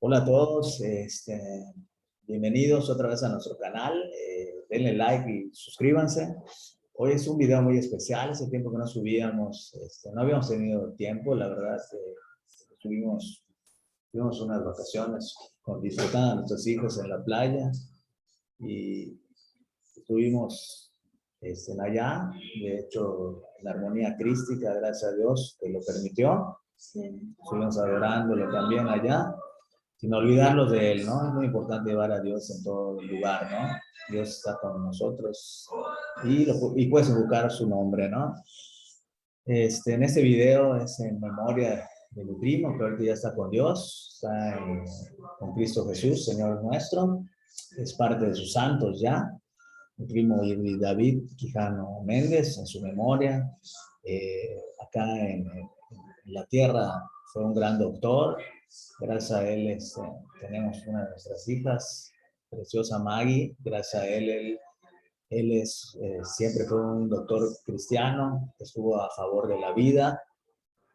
Hola a todos, bienvenidos otra vez a nuestro canal. Denle like y suscríbanse. Hoy es un video muy especial, hace tiempo que no subíamos, no habíamos tenido tiempo, la verdad. Tuvimos unas vacaciones disfrutando a nuestros hijos en la playa y estuvimos allá. De hecho, la armonía crística, gracias a Dios, que lo permitió. Sí. Estuvimos adorándolo también allá, sin olvidarnos de Él, ¿no? Es muy importante llevar a Dios en todo lugar, ¿no? Dios está con nosotros y puedes invocar su nombre, ¿no? En este video es en memoria de mi primo, que ahorita ya está con Dios, está con Cristo Jesús, Señor nuestro, es parte de sus santos ya. Mi primo David Quijano Méndez, en su memoria. Acá en la tierra fue un gran doctor. Gracias a él tenemos una de nuestras hijas, preciosa Maggie. Gracias a él siempre fue un doctor cristiano, estuvo a favor de la vida.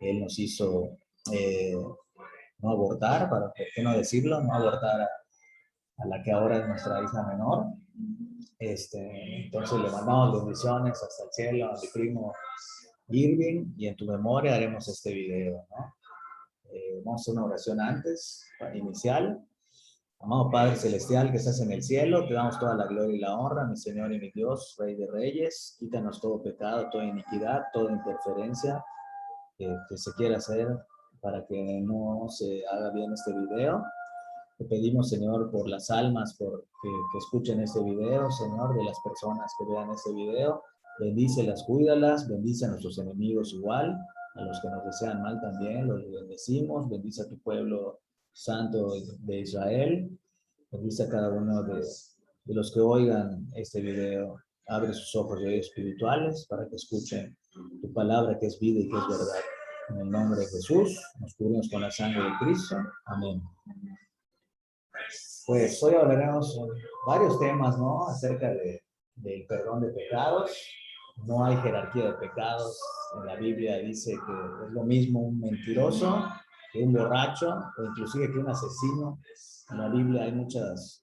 Él nos hizo no abortar, ¿por qué no decirlo? No abortar a la que ahora es nuestra hija menor. Entonces le mandamos bendiciones hasta el cielo a mi primo Irving, y en tu memoria haremos este video, ¿no? Vamos a hacer una oración antes, inicial. Amado Padre Celestial que estás en el cielo, te damos toda la gloria y la honra, mi Señor y mi Dios, Rey de Reyes. Quítanos todo pecado, toda iniquidad, toda interferencia que se quiera hacer para que no se haga bien este video. Te pedimos, Señor, por las almas que escuchen este video, Señor, de las personas que vean este video. Bendícelas, cuídalas, bendice a nuestros enemigos igual, a los que nos desean mal también, los bendecimos. Bendice a tu pueblo santo de Israel. Bendice a cada uno de los que oigan este video. Abre sus ojos y oídos espirituales para que escuchen tu palabra, que es vida y que es verdad. En el nombre de Jesús, nos cubrimos con la sangre de Cristo. Amén. Pues hoy hablaremos varios temas, ¿no? Acerca del perdón de pecados. No hay jerarquía de pecados. En la Biblia dice que es lo mismo un mentiroso que un borracho, o inclusive que un asesino. En la Biblia hay muchos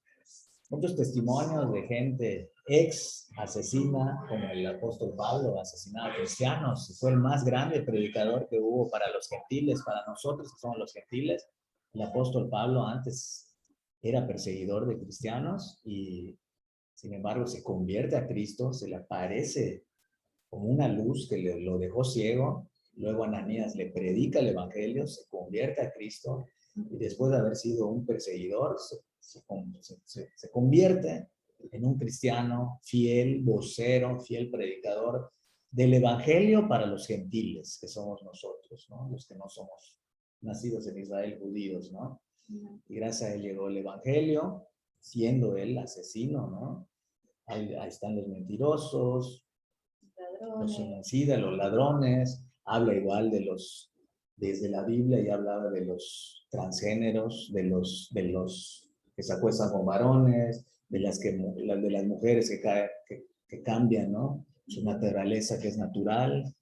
testimonios de gente ex asesina, como el apóstol Pablo, asesinaba a cristianos. Fue el más grande predicador que hubo para los gentiles, para nosotros que somos los gentiles. El apóstol Pablo antes era perseguidor de cristianos y sin embargo se convierte a Cristo, se le aparece como una luz que lo dejó ciego. Luego Ananías le predica el evangelio, se convierte a Cristo y después de haber sido un perseguidor se convierte en un cristiano fiel, vocero, fiel predicador del evangelio para los gentiles, que somos nosotros, ¿no? Los que no somos nacidos en Israel, judíos, ¿no? Y gracias a él llegó el evangelio, siendo él asesino, ¿no? Ahí están los mentirosos, los homicidas, los ladrones. Habla igual desde la Biblia ya hablaba de los transgéneros, de los que se acuestan con varones, de las mujeres que cambian, ¿no? Su naturaleza, que es natural.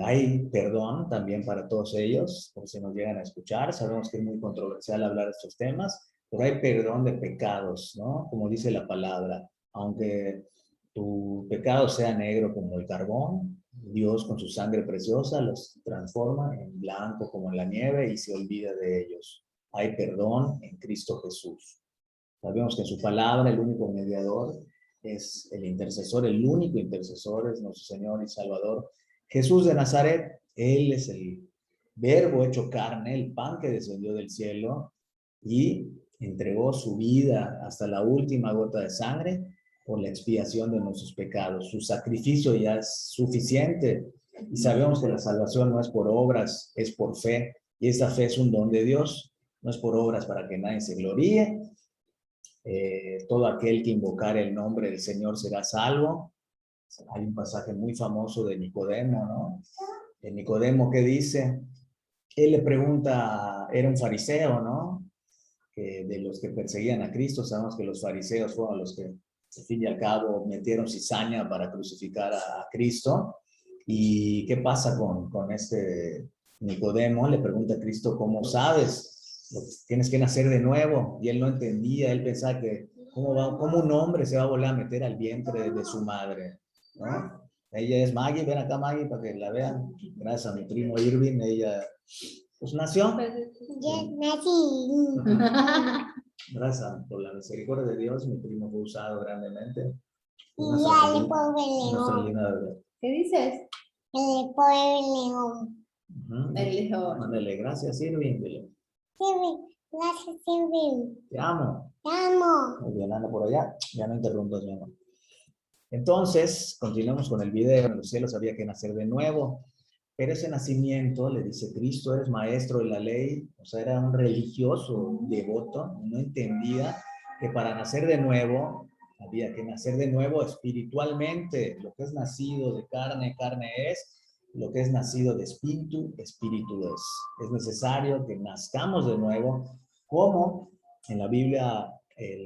Hay perdón también para todos ellos, por si nos llegan a escuchar. Sabemos que es muy controversial hablar de estos temas, pero hay perdón de pecados, ¿no? Como dice la palabra, aunque tu pecado sea negro como el carbón, Dios con su sangre preciosa los transforma en blanco como en la nieve y se olvida de ellos. Hay perdón en Cristo Jesús. Sabemos que en su palabra el único mediador es el intercesor, el único intercesor es nuestro Señor y Salvador Jesús de Nazaret. Él es el verbo hecho carne, el pan que descendió del cielo y entregó su vida hasta la última gota de sangre por la expiación de nuestros pecados. Su sacrificio ya es suficiente y sabemos que la salvación no es por obras, es por fe, y esta fe es un don de Dios, no es por obras para que nadie se gloríe. Todo aquel que invocare el nombre del Señor será salvo. Hay un pasaje muy famoso de Nicodemo, ¿no? De Nicodemo, ¿qué dice? Él le pregunta, era un fariseo, ¿no? Que de los que perseguían a Cristo. Sabemos que los fariseos fueron los que, al fin y al cabo, metieron cizaña para crucificar a Cristo. ¿Y qué pasa con este Nicodemo? Le pregunta a Cristo, ¿cómo sabes tienes que nacer de nuevo, y él no entendía, él pensaba que cómo un hombre se va a volver a meter al vientre de su madre, ¿no? Ella es Maggie, ven acá Maggie para que la vean, gracias a mi primo Irving, ella pues nació. Ya nací. Gracias por la misericordia de Dios, mi primo fue usado grandemente. Y ya le pongo el león. ¿Qué dices? Le pongo el león. El león. Mándale gracias, Irving. Dile, Silvi, gracias, Silvi. te amo. Te amo. Muy bien, anda por allá. Ya no interrumpas, mi amor. Entonces, continuamos con el video. En los cielos había que nacer de nuevo. Pero ese nacimiento, le dice Cristo, es maestro de la ley. O sea, era un religioso devoto. No entendía que para nacer de nuevo, había que nacer de nuevo espiritualmente. Lo que es nacido de carne, carne es. Lo que es nacido de espíritu, espíritu es. Es necesario que nazcamos de nuevo, como en la Biblia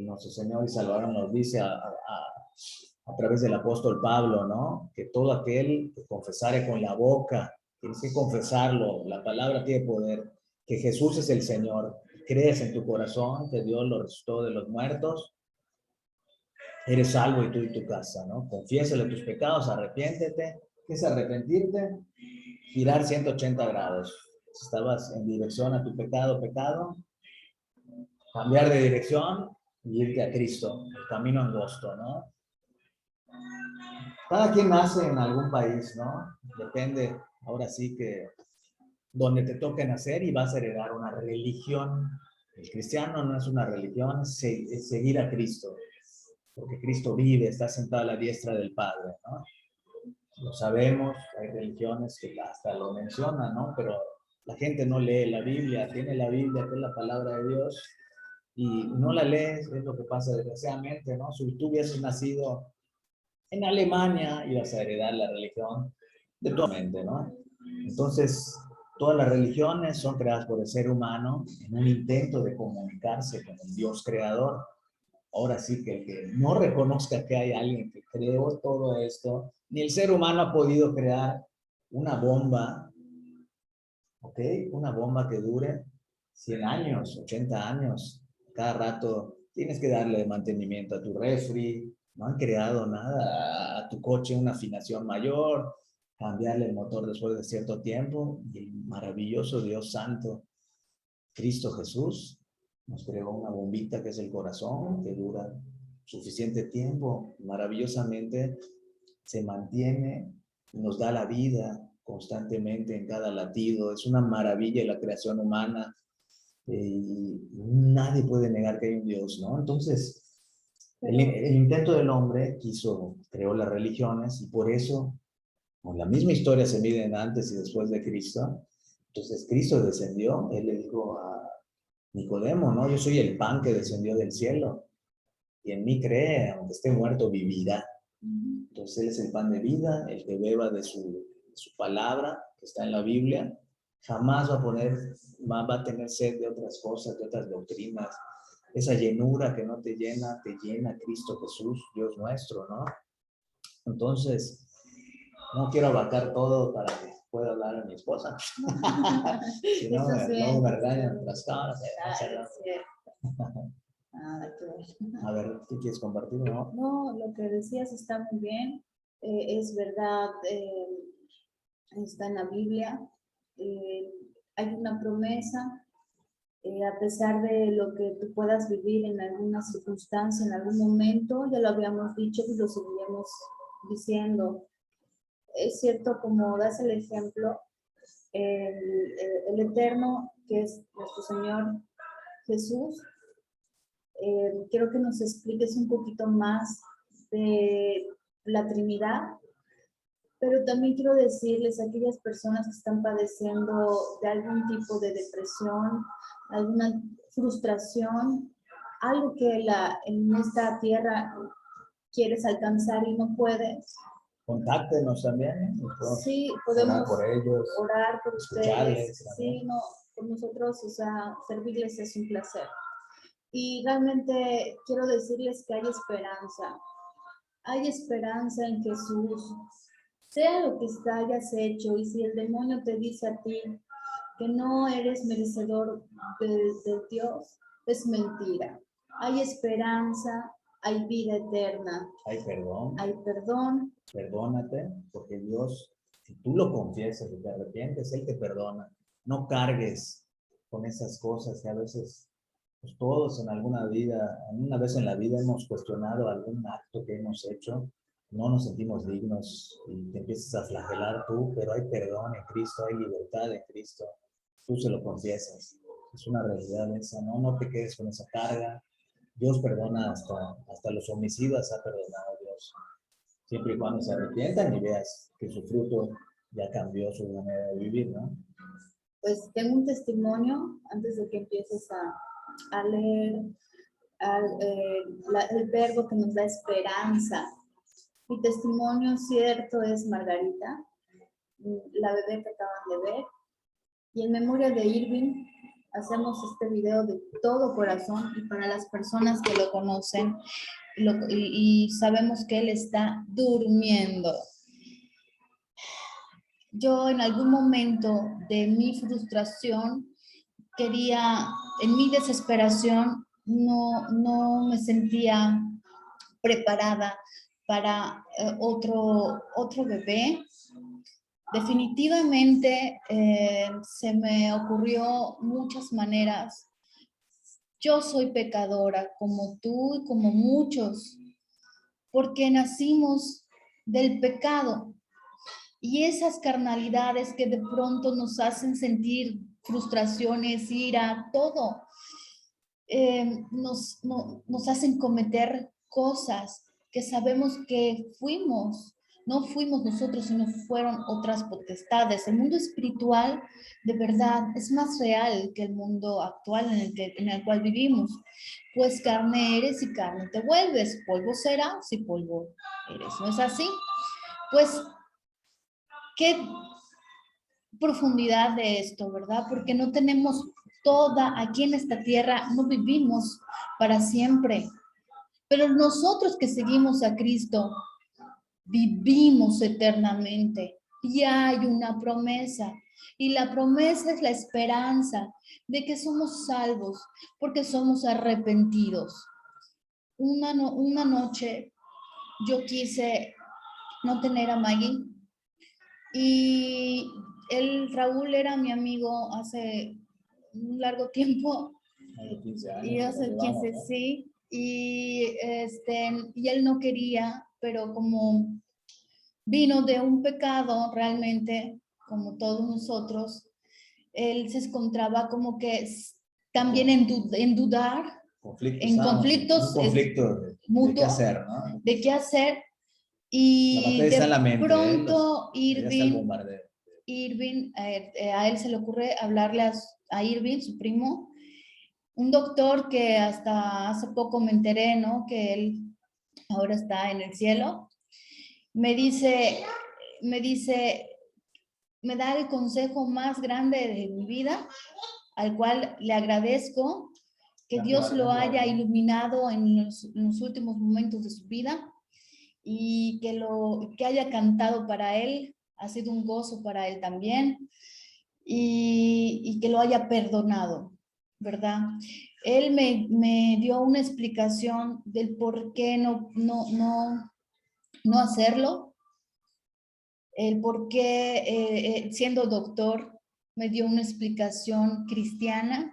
nuestro Señor y Salvador nos dice a través del apóstol Pablo, ¿no? Que todo aquel que confesare con la boca, tienes que confesarlo, la palabra tiene poder, que Jesús es el Señor, crees en tu corazón que Dios lo resucitó de los muertos, eres salvo y tú y tu casa, ¿no? Confiésale tus pecados, arrepiéntete. ¿Qué es arrepentirte? Girar 180 grados. Si estabas en dirección a tu pecado, cambiar de dirección y irte a Cristo, el camino angosto, ¿no? Cada quien nace en algún país, ¿no? Depende, ahora sí que donde te toque nacer y vas a heredar una religión. El cristiano no es una religión, es seguir a Cristo, porque Cristo vive, está sentado a la diestra del Padre, ¿no? Lo sabemos, hay religiones que hasta lo mencionan, ¿no? Pero la gente no lee la Biblia, tiene la Biblia, que es la palabra de Dios, y no la lees, es lo que pasa desgraciadamente, ¿no? Si tú hubieses nacido en Alemania, ibas a heredar la religión de tu mente, ¿no? Entonces, todas las religiones son creadas por el ser humano en un intento de comunicarse con el Dios creador. Ahora sí que el que no reconozca que hay alguien que creó todo esto, ni el ser humano ha podido crear una bomba, ¿ok? Una bomba que dure 100 años, 80 años. Cada rato tienes que darle mantenimiento a tu refri, no han creado nada, a tu coche una afinación mayor, cambiarle el motor después de cierto tiempo, y el maravilloso Dios Santo, Cristo Jesús, nos creó una bombita que es el corazón, que dura suficiente tiempo, maravillosamente se mantiene, nos da la vida constantemente en cada latido. Es una maravilla la creación humana, y nadie puede negar que hay un Dios, ¿no? Entonces, el intento del hombre creó las religiones, y por eso, con la misma historia se miden antes y después de Cristo. Entonces, Cristo descendió, él le dijo a Nicodemo, ¿no? Yo soy el pan que descendió del cielo, y en mí cree, aunque esté muerto, vivirá. Entonces, él es el pan de vida, el que beba de su palabra, que está en la Biblia, jamás va a tener sed de otras cosas, de otras doctrinas. Esa llenura que no te llena Cristo Jesús, Dios nuestro, ¿no? Entonces, no quiero abarcar todo para que pueda hablar a mi esposa. Si no, luego me regañan las cámaras. A ver, ¿qué quieres compartir? No, lo que decías está muy bien. Es verdad, está en la Biblia. Hay una promesa. A pesar de lo que tú puedas vivir en alguna circunstancia, en algún momento, ya lo habíamos dicho y lo seguiremos diciendo. Es cierto, como das el ejemplo, el Eterno, que es nuestro Señor Jesús, quiero que nos expliques un poquito más de la Trinidad, pero también quiero decirles a aquellas personas que están padeciendo de algún tipo de depresión, alguna frustración, algo que en esta tierra quieres alcanzar y no puedes. Contáctenos también. Sí, podemos orar por ellos, orar por ustedes. Sí, también. no, por nosotros, o sea, servirles es un placer. Y realmente quiero decirles que hay esperanza. Hay esperanza en Jesús. Sea lo que hayas hecho, y si el demonio te dice a ti que no eres merecedor de Dios, es mentira. Hay esperanza, hay vida eterna, Hay perdón. hay perdón. Perdónate, porque Dios, si tú lo confiesas y te arrepientes, Él te perdona. No cargues con esas cosas que a veces, pues todos en alguna vez en la vida hemos cuestionado algún acto que hemos hecho, no nos sentimos dignos y te empiezas a flagelar tú, pero hay perdón en Cristo, hay libertad en Cristo. Tú se lo confiesas. Es una realidad esa, ¿no? No te quedes con esa carga. Dios perdona hasta los homicidas, ha perdonado Dios. Siempre y cuando se arrepientan y veas que su fruto ya cambió su manera de vivir, ¿no? Pues tengo un testimonio antes de que empieces a leer el verbo que nos da esperanza. Mi testimonio cierto es Margarita, la bebé que acaban de ver. Y en memoria de Irving, hacemos este video de todo corazón y para las personas que lo conocen y sabemos que él está durmiendo. Yo en algún momento de mi frustración en mi desesperación, no me sentía preparada para otro bebé. Definitivamente se me ocurrió muchas maneras. Yo soy pecadora como tú y como muchos, porque nacimos del pecado. Y esas carnalidades que de pronto nos hacen sentir frustraciones, ira, todo, nos hacen cometer cosas que sabemos que no fuimos nosotros, sino fueron otras potestades. El mundo espiritual, de verdad, es más real que el mundo actual en el cual vivimos. Pues carne eres y carne te vuelves, polvo serás y polvo eres. ¿No es así? Pues, qué profundidad de esto, ¿verdad? Porque no tenemos aquí en esta tierra, no vivimos para siempre. Pero nosotros que seguimos a Cristo, vivimos eternamente. Y hay una promesa. Y la promesa es la esperanza de que somos salvos porque somos arrepentidos. Una noche yo quise no tener a Maggie y Raúl era mi amigo hace un largo tiempo. 15 años. Y hace 15, ¿no? Sí. Y él no quería, pero como vino de un pecado realmente, como todos nosotros, él se encontraba como que también en dudar, en conflictos. Un conflicto de qué hacer, ¿no? De qué hacer. Y de pronto Irving, a él se le ocurre hablarle a Irving, su primo, un doctor que hasta hace poco me enteré, ¿no? Que él ahora está en el cielo. Me da el consejo más grande de mi vida, al cual le agradezco que Dios lo haya iluminado en los últimos momentos de su vida y que haya cantado para él. Ha sido un gozo para él también y que lo haya perdonado, ¿verdad? Él me dio una explicación del por qué no hacerlo, el por qué, siendo doctor, me dio una explicación cristiana,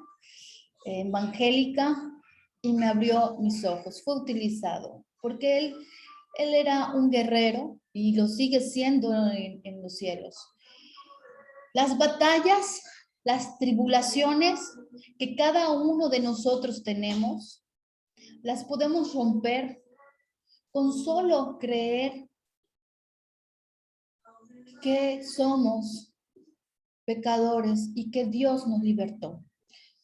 evangélica, y me abrió mis ojos. Fue utilizado, porque él era un guerrero y lo sigue siendo en los cielos. Las batallas, las tribulaciones que cada uno de nosotros tenemos, las podemos romper con solo creer que somos pecadores y que Dios nos libertó.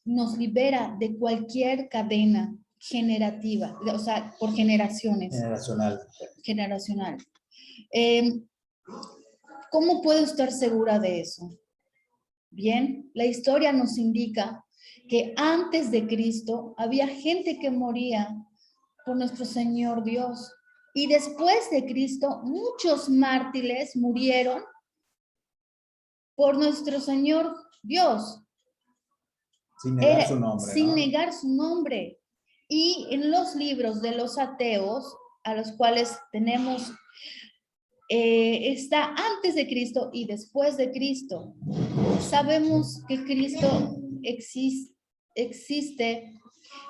Nos libera de cualquier cadena generativa, o sea, por generaciones. Generacional. ¿Cómo puedo estar segura de eso? Bien, la historia nos indica que antes de Cristo había gente que moría por nuestro Señor Dios. Y después de Cristo, muchos mártires murieron por nuestro Señor Dios. Sin negar Era- su nombre, sin ¿no? negar su nombre. Y en los libros de los ateos, a los cuales tenemos, está antes de Cristo y después de Cristo. Sabemos que Cristo existe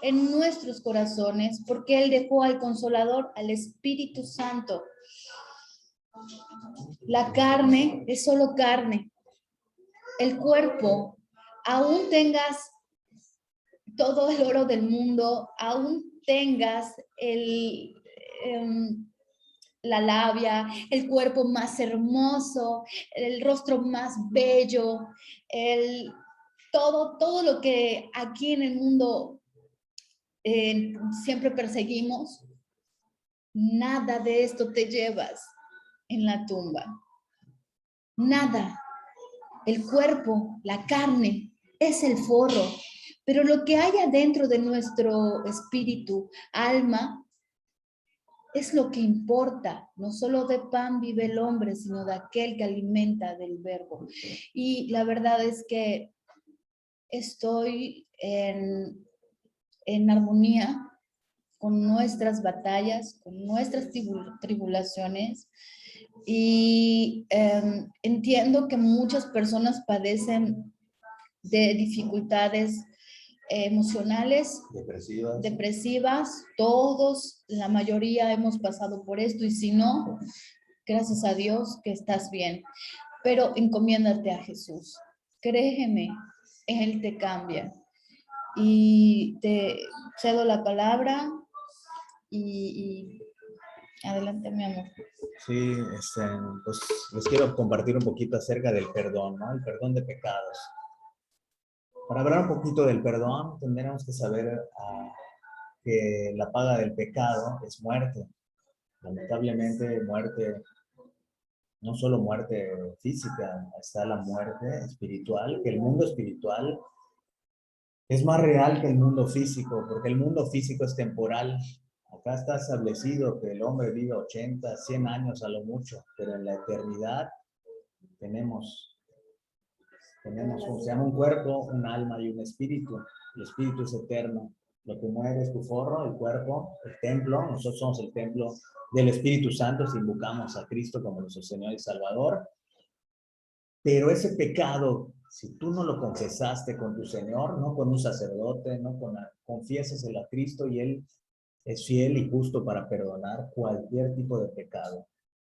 en nuestros corazones porque Él dejó al Consolador, al Espíritu Santo. La carne es solo carne. El cuerpo, aún tengas todo el oro del mundo, aún tengas la labia, el cuerpo más hermoso, el rostro más bello, todo lo que aquí en el mundo siempre perseguimos, nada de esto te llevas en la tumba. Nada. El cuerpo, la carne, es el forro. Pero lo que hay adentro de nuestro espíritu, alma, es lo que importa. No solo de pan vive el hombre, sino de aquel que alimenta del verbo. Y la verdad es que estoy en armonía con nuestras batallas, con nuestras tribulaciones. Y entiendo que muchas personas padecen de dificultades emocionales, depresivas. Todos, la mayoría hemos pasado por esto, y si no, gracias a Dios que estás bien. Pero encomiéndate a Jesús. Créeme, Él te cambia. Y te cedo la palabra y adelante, mi amor. Sí, pues les quiero compartir un poquito acerca del perdón, ¿no? El perdón de pecados. Para hablar un poquito del perdón, tendremos que saber que la paga del pecado es muerte. Lamentablemente, muerte, no solo muerte física, está la muerte espiritual, que el mundo espiritual es más real que el mundo físico, porque el mundo físico es temporal. Acá está establecido que el hombre vive 80, 100 años a lo mucho, pero en la eternidad tenemos como se llama, un cuerpo, un alma y un espíritu. El espíritu es eterno. Lo que muere es tu forro, el cuerpo, el templo. Nosotros somos el templo del Espíritu Santo si invocamos a Cristo como nuestro Señor y Salvador. Pero ese pecado, si tú no lo confesaste con tu Señor, no con un sacerdote, no confiésaselo a Cristo, y Él es fiel y justo para perdonar cualquier tipo de pecado.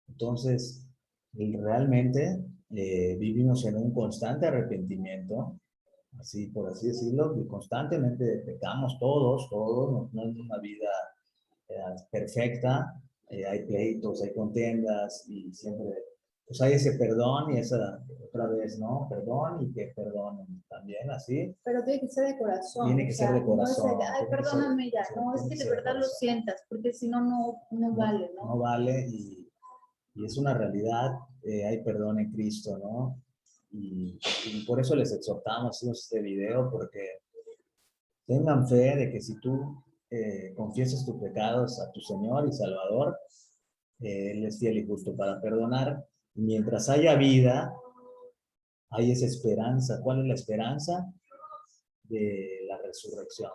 Entonces, realmente vivimos en un constante arrepentimiento, así por así decirlo, y constantemente pecamos todos, no es una vida perfecta, hay pleitos, hay contiendas, y siempre pues hay ese perdón y esa otra vez, ¿no? Perdón y que perdonen también, así. Pero tiene que ser de corazón. Tiene que ser de corazón. No es ay, perdóname ya. No, es que de verdad lo sientas, porque si no, no vale, ¿no? No vale, y es una realidad. Hay perdón en Cristo, ¿no? Y por eso les exhortamos este video, porque tengan fe de que si tú confiesas tus pecados a tu Señor y Salvador, Él es fiel y justo para perdonar. Y mientras haya vida, hay esa esperanza. ¿Cuál es la esperanza? De la resurrección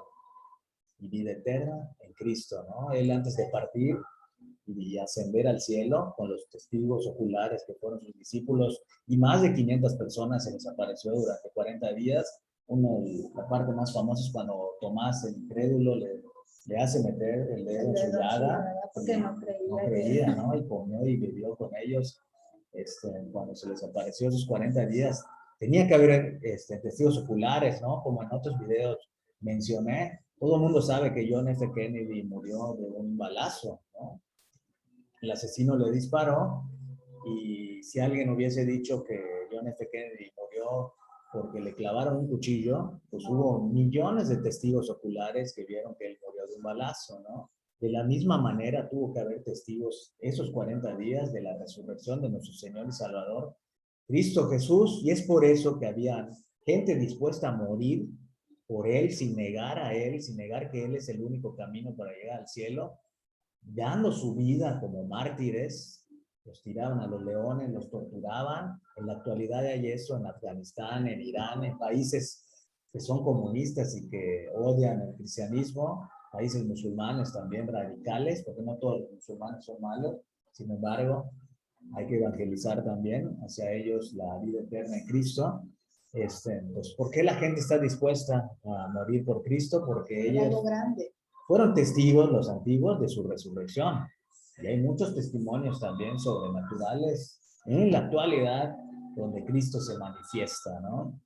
y vida eterna en Cristo, ¿no? Él, antes de partir y ascender al cielo con los testigos oculares que fueron sus discípulos, y más de 500 personas, se les apareció durante 40 días. La parte más famosa es cuando Tomás, el incrédulo, le hace meter el dedo en su llaga, porque no creía, ¿no? Y comió y bebió con ellos. Cuando se les apareció esos 40 días, tenía que haber testigos oculares, ¿no? Como en otros videos mencioné. Todo el mundo sabe que John F. Kennedy murió de un balazo, ¿no? El asesino le disparó, y si alguien hubiese dicho que John F. Kennedy murió porque le clavaron un cuchillo, pues hubo millones de testigos oculares que vieron que él murió de un balazo, ¿no? De la misma manera tuvo que haber testigos esos 40 días de la resurrección de nuestro Señor y Salvador, Cristo Jesús, y es por eso que había gente dispuesta a morir por Él, sin negar a Él, sin negar que Él es el único camino para llegar al cielo, dando su vida como mártires, los tiraban a los leones, los torturaban. En la actualidad hay eso en Afganistán, en Irán, en países que son comunistas y que odian el cristianismo, países musulmanes también radicales, porque no todos los musulmanes son malos, sin embargo, hay que evangelizar también hacia ellos la vida eterna en Cristo. Pues, ¿por qué la gente está dispuesta a morir por Cristo? Porque Era algo ellos grande. fueron testigos, los antiguos, de su resurrección. Y hay muchos testimonios también sobrenaturales en la actualidad donde Cristo se manifiesta, ¿no?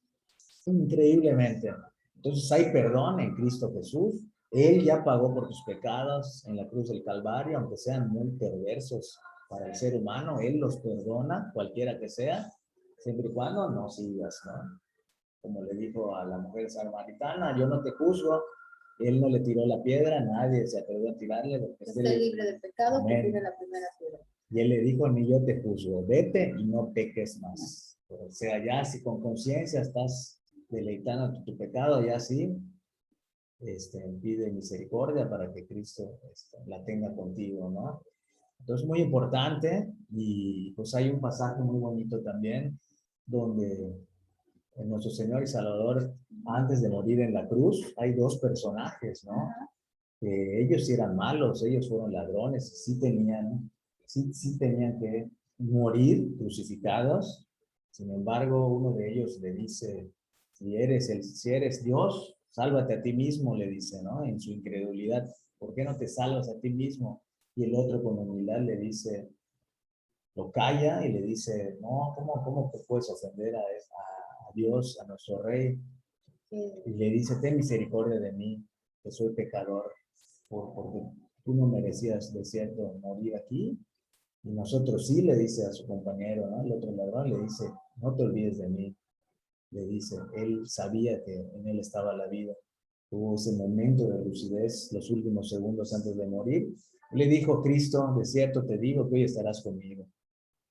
Increíblemente. Entonces hay perdón en Cristo Jesús. Él ya pagó por tus pecados en la cruz del Calvario, aunque sean muy perversos para el ser humano. Él los perdona, cualquiera que sea, siempre y cuando no sigas, ¿no? Como le dijo a la mujer samaritana, yo no te juzgo. Él no le tiró la piedra, nadie se atrevió a tirarle. Esté libre de pecado, que Amén. tire la primera piedra. Y él le dijo, ni yo te juzgo, vete y no peques más. O sea, ya si con conciencia estás deleitando tu pecado, ya sí, pide misericordia para que Cristo la tenga contigo, ¿no? Entonces, muy importante, y pues hay un pasaje muy bonito también, donde nuestro Señor y Salvador, antes de morir en la cruz, hay dos personajes, ¿no? Que ellos sí eran malos, ellos fueron ladrones, sí tenían que morir crucificados. Sin embargo, uno de ellos le dice, si eres Dios, sálvate a ti mismo, le dice, ¿no? En su incredulidad, ¿por qué no te salvas a ti mismo? Y el otro con humildad le dice, lo calla y le dice, no, ¿cómo te puedes ofender a Dios, a nuestro Rey? Y le dice, ten misericordia de mí, que soy pecador, porque tú no merecías, de cierto, morir aquí. Y nosotros sí, le dice a su compañero, ¿no? El otro ladrón le dice, no te olvides de mí. Le dice, él sabía que en él estaba la vida. Tuvo ese momento de lucidez, los últimos segundos antes de morir. Le dijo, Cristo, de cierto te digo que hoy estarás conmigo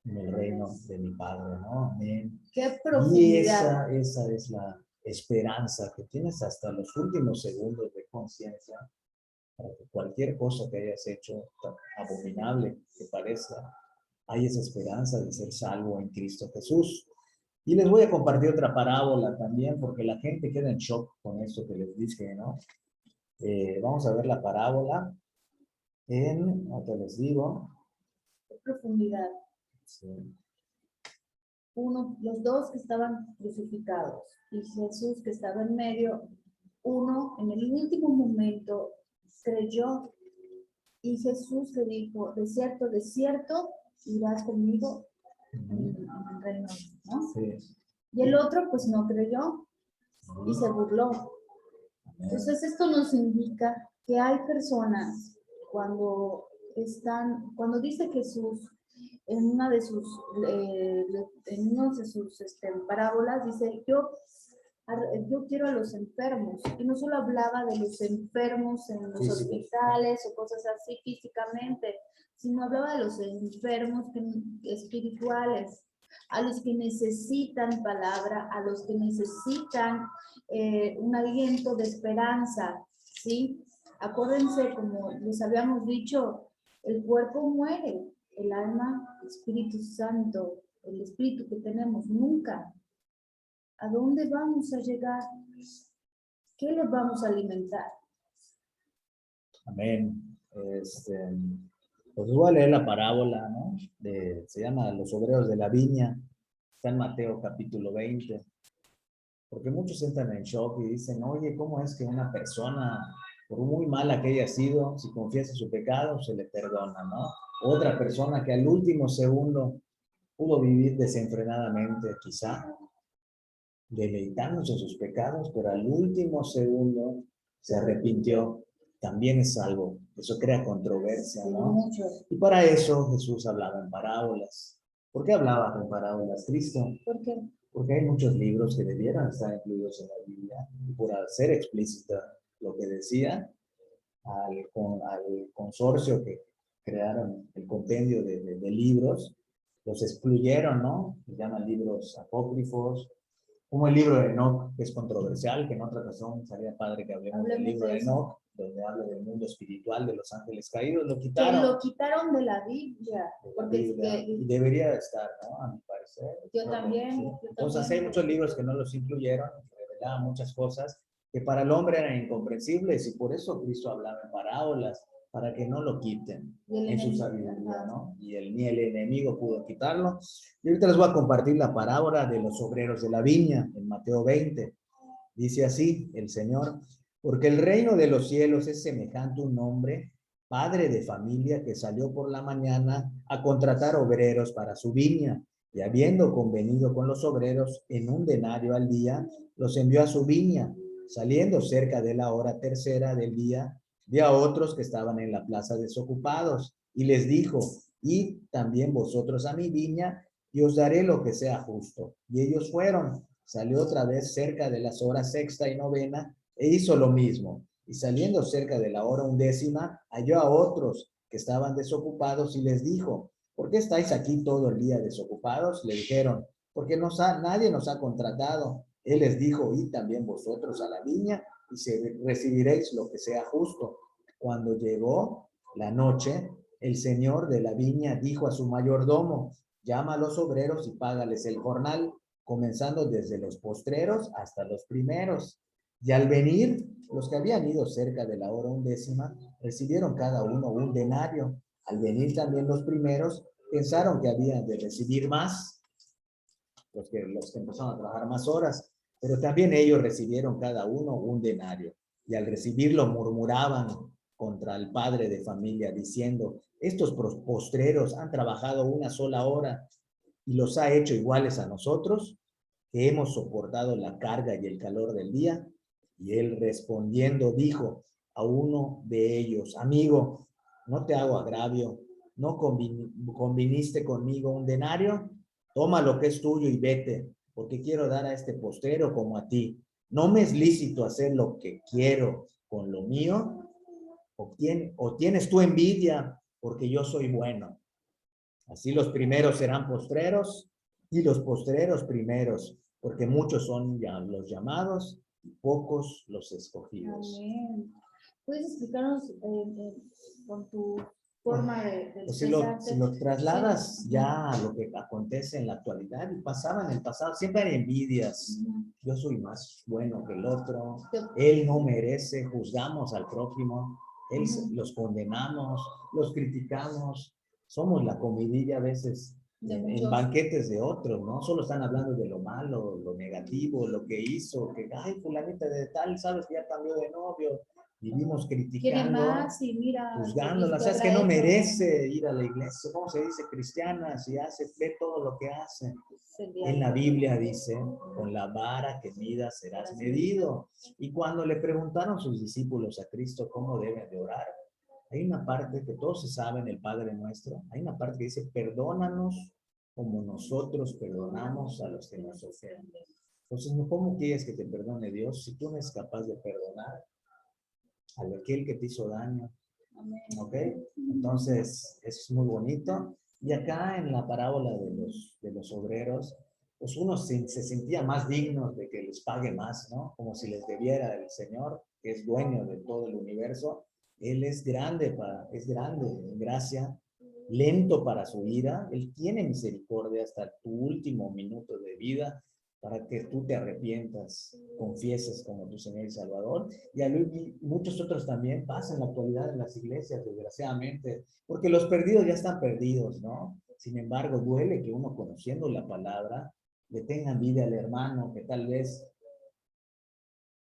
en el reino de mi Padre, ¿no? Amén. Qué Y profundidad. esa es la esperanza que tienes hasta los últimos segundos de conciencia, para que cualquier cosa que hayas hecho, tan abominable que parezca, hay esa esperanza de ser salvo en Cristo Jesús. Y les voy a compartir otra parábola también, porque la gente queda en shock con esto que les dije, ¿no? Vamos a ver la parábola ahorita les digo. Qué profundidad. Sí. Los dos que estaban crucificados y Jesús que estaba en medio, uno en el último momento creyó y Jesús le dijo, de cierto, irás conmigo en el reino, ¿no? Sí. Y el otro pues no creyó y se burló. Entonces esto nos indica que hay personas cuando dice Jesús en una de sus parábolas, dice, yo quiero a los enfermos, y no solo hablaba de los enfermos en los hospitales o cosas así físicamente, sino hablaba de los enfermos espirituales, a los que necesitan palabra, a los que necesitan un aliento de esperanza, ¿sí? Acuérdense, como les habíamos dicho, el cuerpo muere, el alma, el Espíritu Santo, el Espíritu que tenemos, nunca. ¿A dónde vamos a llegar? ¿Qué les vamos a alimentar? Amén. Pues voy a leer la parábola, ¿no? Se llama Los obreros de la viña. Está en Mateo capítulo 20. Porque muchos entran en shock y dicen, oye, ¿cómo es que una persona, por muy mala que haya sido, si confiesa su pecado, se le perdona, ¿no? Otra persona que al último segundo pudo vivir desenfrenadamente, quizá, deleitándose en sus pecados, pero al último segundo se arrepintió, también es salvo. Eso crea controversia, ¿no? Mucho. Y para eso Jesús hablaba en parábolas. ¿Por qué hablaba en parábolas, Cristo? ¿Por qué? Porque hay muchos libros que debieran estar incluidos en la Biblia, y por hacer explícita lo que decía, al consorcio que crearon el compendio de libros, los excluyeron, ¿no? Se llaman libros apócrifos, Como el libro de Enoch, que es controversial, que en otra ocasión sería padre que hablemos del Hablemos libro de de eso. Enoch, donde habla del mundo espiritual, de los ángeles caídos, lo Que quitaron lo quitaron de la Biblia. de la Porque Biblia, y debería estar, ¿no? A mi parecer. yo Creo que también, sí. yo Entonces también. hay muchos libros que no los incluyeron, que revelaban muchas cosas que para el hombre eran incomprensibles, y por eso Cristo hablaba en parábolas, para que no lo quiten Y el en su enemigo, sabiduría, ajá. ¿no? Y ni el enemigo pudo quitarlo. Y ahorita les voy a compartir la parábola de los obreros de la viña, en Mateo 20. Dice así el Señor: porque el reino de los cielos es semejante a un hombre, padre de familia, que salió por la mañana a contratar obreros para su viña, y habiendo convenido con los obreros en un denario al día, los envió a su viña. Saliendo cerca de la hora tercera del día, vio a otros que estaban en la plaza desocupados, y les dijo: id también vosotros a mi viña, y os daré lo que sea justo. Y ellos fueron. Salió otra vez cerca de las horas sexta y novena, e hizo lo mismo. Y saliendo cerca de la hora undécima, halló a otros que estaban desocupados, y les dijo: ¿por qué estáis aquí todo el día desocupados? Le dijeron: porque nadie nos ha contratado. Él les dijo: id también vosotros a la viña, y recibiréis lo que sea justo. Cuando llegó la noche, el señor de la viña dijo a su mayordomo: llama a los obreros y págales el jornal, comenzando desde los postreros hasta los primeros. Y al venir, los que habían ido cerca de la hora undécima recibieron cada uno un denario. Al venir también los primeros, pensaron que habían de recibir más, los que empezaron a trabajar más horas, pero también ellos recibieron cada uno un denario. Y al recibirlo murmuraban contra el padre de familia, diciendo: estos postreros han trabajado una sola hora, y los ha hecho iguales a nosotros, que hemos soportado la carga y el calor del día. Y él respondiendo dijo a uno de ellos: amigo, no te hago agravio, ¿no conviniste conmigo un denario? Toma lo que es tuyo y vete, porque quiero dar a este postrero como a ti. ¿No me es lícito hacer lo que quiero con lo mío? ¿O tienes tú envidia porque yo soy bueno? Así los primeros serán postreros, y los postreros primeros, porque muchos son ya los llamados y pocos los escogidos. Amén. ¿Puedes explicarnos con tu forma de Pues expresarte? si lo trasladas Sí. ya a lo que acontece en la actualidad y pasaba en el pasado, siempre hay envidias. Ujú. Yo soy más bueno que el otro, Yo- él no merece, juzgamos al prójimo, Ujú. los condenamos, los criticamos, somos la comidilla a veces De en muchos. banquetes de otros, ¿no? Solo están hablando de lo malo, lo negativo, lo que hizo, que, ay, fulanita de tal, sabes que ya cambió de novio, vivimos Quiere criticando, más y mira, juzgándola, ¿qué sabes habrá que no hecho? merece ir a la iglesia, ¿cómo se dice? Cristiana, si hace, ve todo lo que hace. En la Biblia dice: con la vara que midas serás medido. Y cuando le preguntaron sus discípulos a Cristo cómo deben de orar, hay una parte que todos se saben, el Padre Nuestro, hay una parte que dice: perdónanos como nosotros perdonamos a los que nos ofenden. Entonces, ¿cómo quieres que te perdone Dios si tú no eres capaz de perdonar a aquel que te hizo daño? Amén. ¿Ok? Entonces, es muy bonito. Y acá en la parábola de los obreros, pues uno se sentía más digno de que les pague más, ¿no? Como si les debiera el Señor, que es dueño de todo el universo. Él es grande en gracia, lento para su ira. Él tiene misericordia hasta tu último minuto de vida, para que tú te arrepientas, confieses como tu Señor y Salvador. Y muchos otros también pasan en la actualidad en las iglesias, desgraciadamente, porque los perdidos ya están perdidos, ¿no? Sin embargo, duele que uno, conociendo la palabra, le tenga envidia al hermano, que tal vez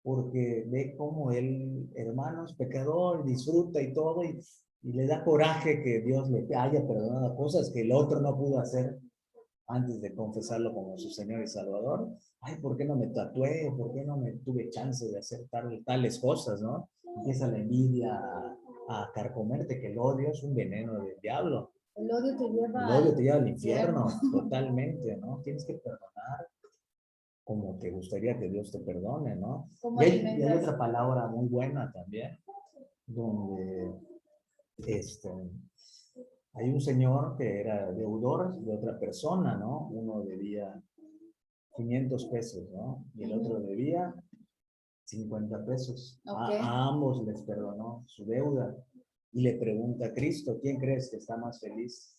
porque ve cómo el hermano es pecador, disfruta y todo, y le da coraje que Dios le haya perdonado cosas que el otro no pudo hacer antes de confesarlo como su Señor y Salvador. Ay, ¿por qué no me tatué? ¿Por qué no me tuve chance de hacer tales cosas, no? Empieza la envidia a carcomerte, que el odio es un veneno del diablo. El odio te lleva El odio te lleva al infierno. infierno, totalmente, ¿no? Tienes que perdonar como te gustaría que Dios te perdone, ¿no? ¿Cómo Y hay alimentas? otra palabra muy buena también, donde hay un señor que era deudor de otra persona, ¿no? Uno debía 500 pesos, ¿no? Y el otro debía 50 pesos. Ok. A ambos les perdonó su deuda. Y le pregunta a Cristo, ¿quién crees que está más feliz?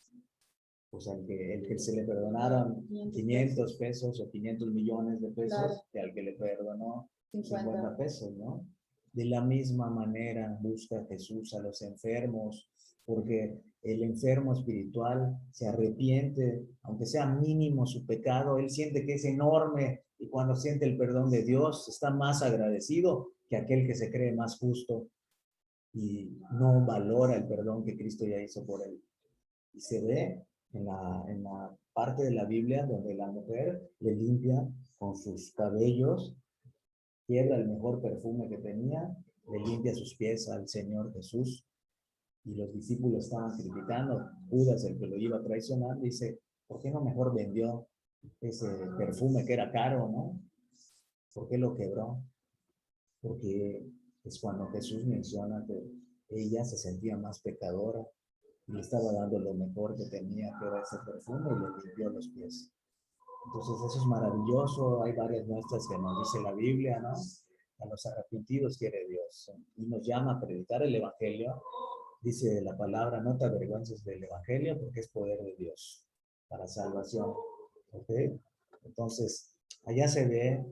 Pues el que se le perdonaron 500 pesos o 500 millones de pesos, Claro. que al que le perdonó 50 50. pesos, ¿no? De la misma manera busca Jesús a los enfermos, porque el enfermo espiritual se arrepiente, aunque sea mínimo su pecado, él siente que es enorme y cuando siente el perdón de Dios está más agradecido que aquel que se cree más justo y no valora el perdón que Cristo ya hizo por él. Y se ve en la parte de la Biblia donde la mujer le limpia con sus cabellos, quiebra el mejor perfume que tenía, le limpia sus pies al Señor Jesús. Y los discípulos estaban criticando. Judas, el que lo iba a traicionar, dice, ¿por qué no mejor vendió ese perfume que era caro, no? ¿Por qué lo quebró? Porque es cuando Jesús menciona que ella se sentía más pecadora y le estaba dando lo mejor que tenía, que era ese perfume, y le limpió los pies. Entonces eso es maravilloso. Hay varias muestras que nos dice la Biblia, ¿no? A los arrepentidos quiere Dios y nos llama a predicar el Evangelio. Dice la palabra, no te avergüences del Evangelio porque es poder de Dios para salvación. ¿Ok? Entonces, allá se ve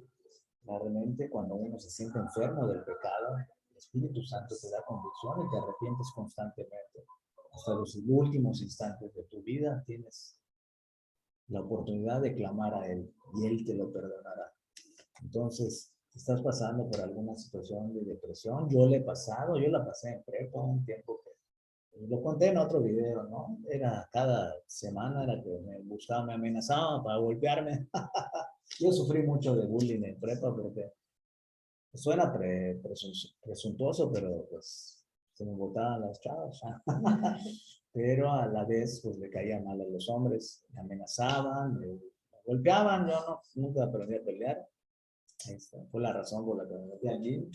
realmente cuando uno se siente enfermo del pecado, el Espíritu Santo te da convicción y te arrepientes constantemente. Hasta los últimos instantes de tu vida tienes la oportunidad de clamar a Él y Él te lo perdonará. Entonces, si estás pasando por alguna situación de depresión, yo la pasé en prepa un tiempo que lo conté en otro video, ¿no? Era cada semana, era que me buscaban, me amenazaban para golpearme. Yo sufrí mucho de bullying en prepa porque suena presuntuoso, pero pues se me botaban las chavas. Pero a la vez pues le caía mal a los hombres, me amenazaban, me golpeaban, yo no, nunca aprendí a pelear. Esta fue la razón por la que me metí allí,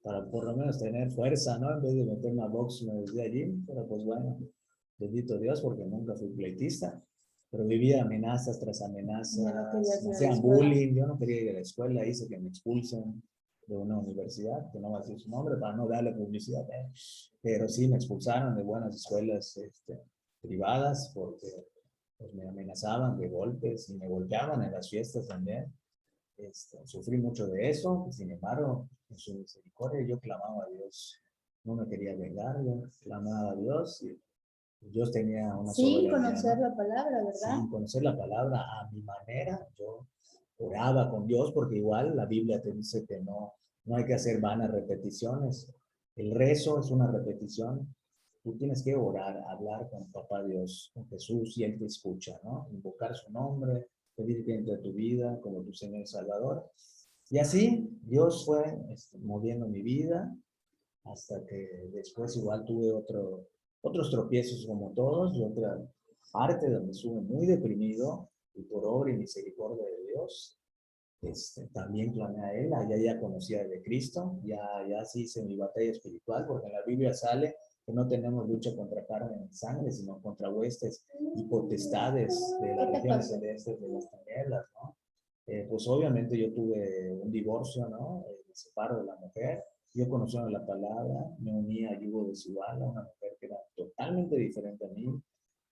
para por lo menos tener fuerza, ¿no? En vez de meterme a box me metí allí, pero pues bueno, bendito Dios porque nunca fui pleitista, pero vivía amenazas tras amenazas, me hacían bullying, yo no quería ir a la escuela, hice que me expulsen de una universidad, que no va a decir su nombre para no darle publicidad, pero sí me expulsaron de buenas escuelas privadas porque pues, me amenazaban de golpes y me golpeaban en las fiestas también. Sufrí mucho de eso, sin embargo, en su misericordia yo clamaba a Dios, no me quería vengar, yo clamaba a Dios y Dios tenía una Sin soberanía, conocer ¿no? la palabra, ¿verdad? Sin conocer la palabra a mi manera, yo oraba con Dios porque igual la Biblia te dice que no hay que hacer vanas repeticiones. El rezo es una repetición. Tú tienes que orar, hablar con Papá Dios, con Jesús, y Él te escucha, ¿no? Invocar su nombre, pedir que entre a tu vida como tu Señor y Salvador. Y así Dios fue moviendo mi vida hasta que después igual tuve otros tropiezos como todos y otra parte donde estuve muy deprimido y por obra y misericordia de Dios también clamé a Él, allá ya conocía de Cristo, ya sí hice mi batalla espiritual, porque en la Biblia sale que no tenemos lucha contra carne ni sangre, sino contra huestes y potestades de las regiones celestes, de las tinieblas, ¿no? Pues obviamente yo tuve un divorcio, ¿no? Me separo de la mujer, yo conocí la palabra, me uní a yugo de Cibala, una mujer que era totalmente diferente a mí,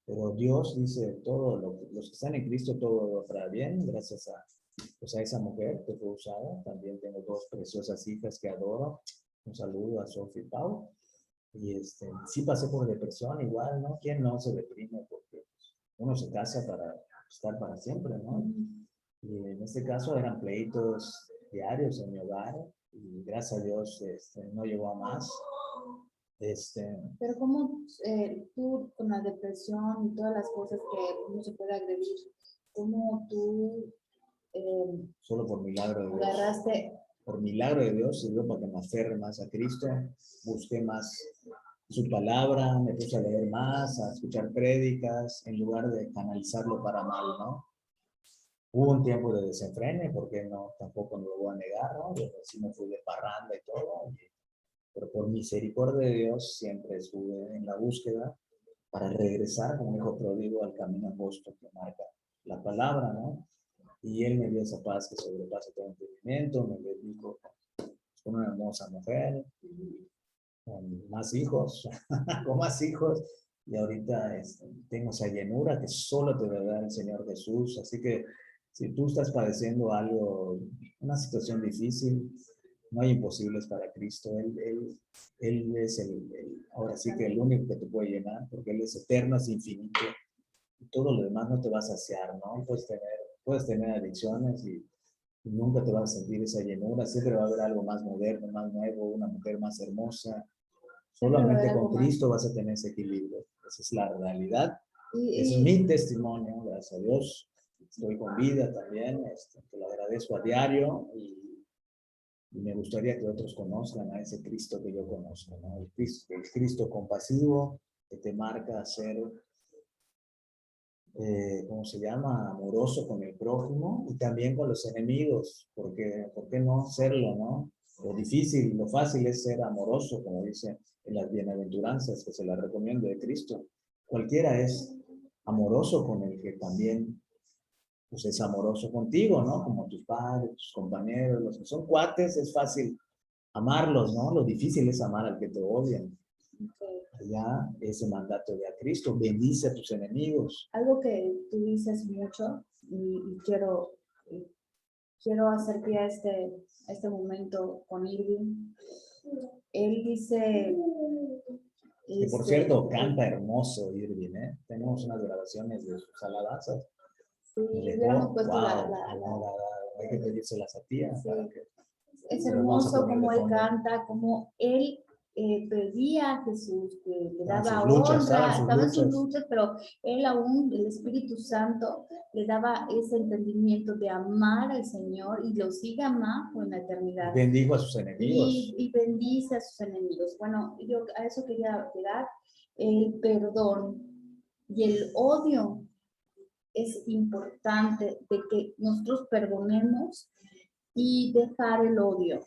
pero Dios dice todo, los que están en Cristo todo para bien, gracias pues a esa mujer que fue usada. También tengo dos preciosas hijas que adoro. Un saludo a Sofía y Pau. Y sí pasé por depresión igual, ¿no? ¿Quién no se deprime? Porque pues, uno se casa para estar para siempre, ¿no? Y en este caso eran pleitos diarios en mi hogar y gracias a Dios no llegó a más. Pero cómo tú con la depresión y todas las cosas que uno se puede agredir, cómo tú solo por milagro de Dios. Agarraste. Por milagro de Dios sirvió para que me aferre más a Cristo, busqué más su palabra, me puse a leer más, a escuchar prédicas, en lugar de canalizarlo para mal, ¿no? Hubo un tiempo de desenfrene, porque no, tampoco me lo voy a negar, ¿no? Yo sí me fui de parranda y todo, pero por misericordia de Dios siempre estuve en la búsqueda para regresar como hijo pródigo al camino angosto que marca la palabra, ¿no? Y Él me dio esa paz que sobrepasa todo entendimiento, me bendijo con una hermosa mujer, con más hijos, con más hijos, y ahorita tengo esa llenura que solo te da el Señor Jesús. Así que si tú estás padeciendo algo, una situación difícil, no hay imposibles para Cristo. Él es ahora sí que el único que te puede llenar, porque Él es eterno, es infinito. Y todo lo demás no te va a saciar, ¿no? Puedes tener adicciones y nunca te vas a sentir esa llenura. Siempre va a haber algo más moderno, más nuevo, una mujer más hermosa. Solamente con Cristo vas a tener ese equilibrio. Esa es la realidad. Ese es mi testimonio, gracias a Dios. Estoy con vida también, te lo agradezco a diario y me gustaría que otros conozcan a ese Cristo que yo conozco, ¿no? El Cristo compasivo que te marca ser, ¿cómo se llama? Amoroso con el prójimo y también con los enemigos, porque ¿por qué no serlo, no? Lo difícil, lo fácil es ser amoroso, como dice en las bienaventuranzas, que se las recomiendo de Cristo. Cualquiera es amoroso con el que también pues es amoroso contigo, ¿no? Como tus padres, tus compañeros, los que son cuates, es fácil amarlos, ¿no? Lo difícil es amar al que te odian. Allá ese mandato de a Cristo, bendice a tus enemigos. Algo que tú dices mucho y quiero hacer pie a este momento con Irving. Él dice... Que por cierto, canta hermoso Irving, ¿eh? Tenemos unas grabaciones de sus alabanzas. Sí, hubiéramos puesto hay que pedírselas a tía. Sí. Es hermoso como él canta, como él pedía a Jesús, que le daba honra, estaba en sus luchas, pero él aún, el Espíritu Santo, le daba ese entendimiento de amar al Señor y lo sigue amando en la eternidad. Bendijo a sus enemigos. Y bendice a sus enemigos. Bueno, yo a eso quería llegar. El perdón y el odio es importante de que nosotros perdonemos y dejar el odio.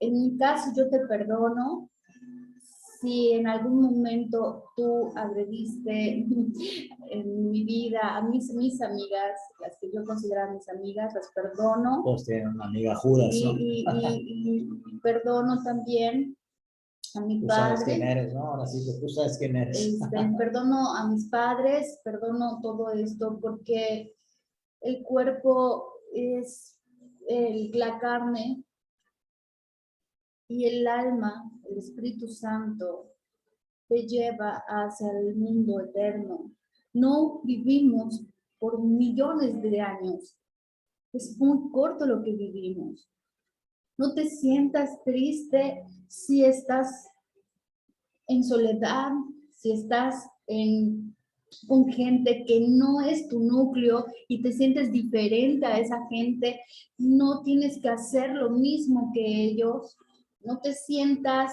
En mi caso, yo te perdono si en algún momento tú agrediste en mi vida a mis amigas, las que yo considero mis amigas, las perdono. Todos tienen una amiga Judas, ¿no? Y perdono también a mi padre. Tú sabes quién eres, ¿no? Ahora sí que tú sabes quién eres. Perdono a mis padres, perdono todo esto porque el cuerpo es la carne y el alma, el Espíritu Santo, te lleva hacia el mundo eterno. No vivimos por millones de años. Es muy corto lo que vivimos. No te sientas triste si estás en soledad, si estás con gente que no es tu núcleo y te sientes diferente a esa gente. No tienes que hacer lo mismo que ellos. No te sientas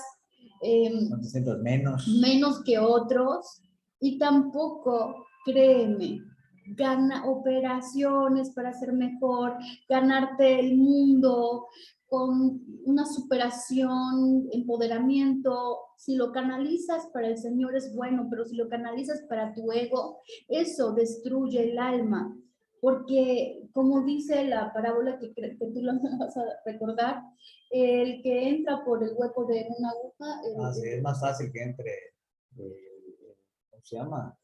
menos que otros y tampoco, créeme, gana operaciones para ser mejor, ganarte el mundo con una superación, empoderamiento. Si lo canalizas para el Señor es bueno, pero si lo canalizas para tu ego, eso destruye el alma. Porque, como dice la parábola que tú lo vas a recordar, el que entra por el hueco de una aguja... sí, es más fácil que entre, ¿cómo se llama?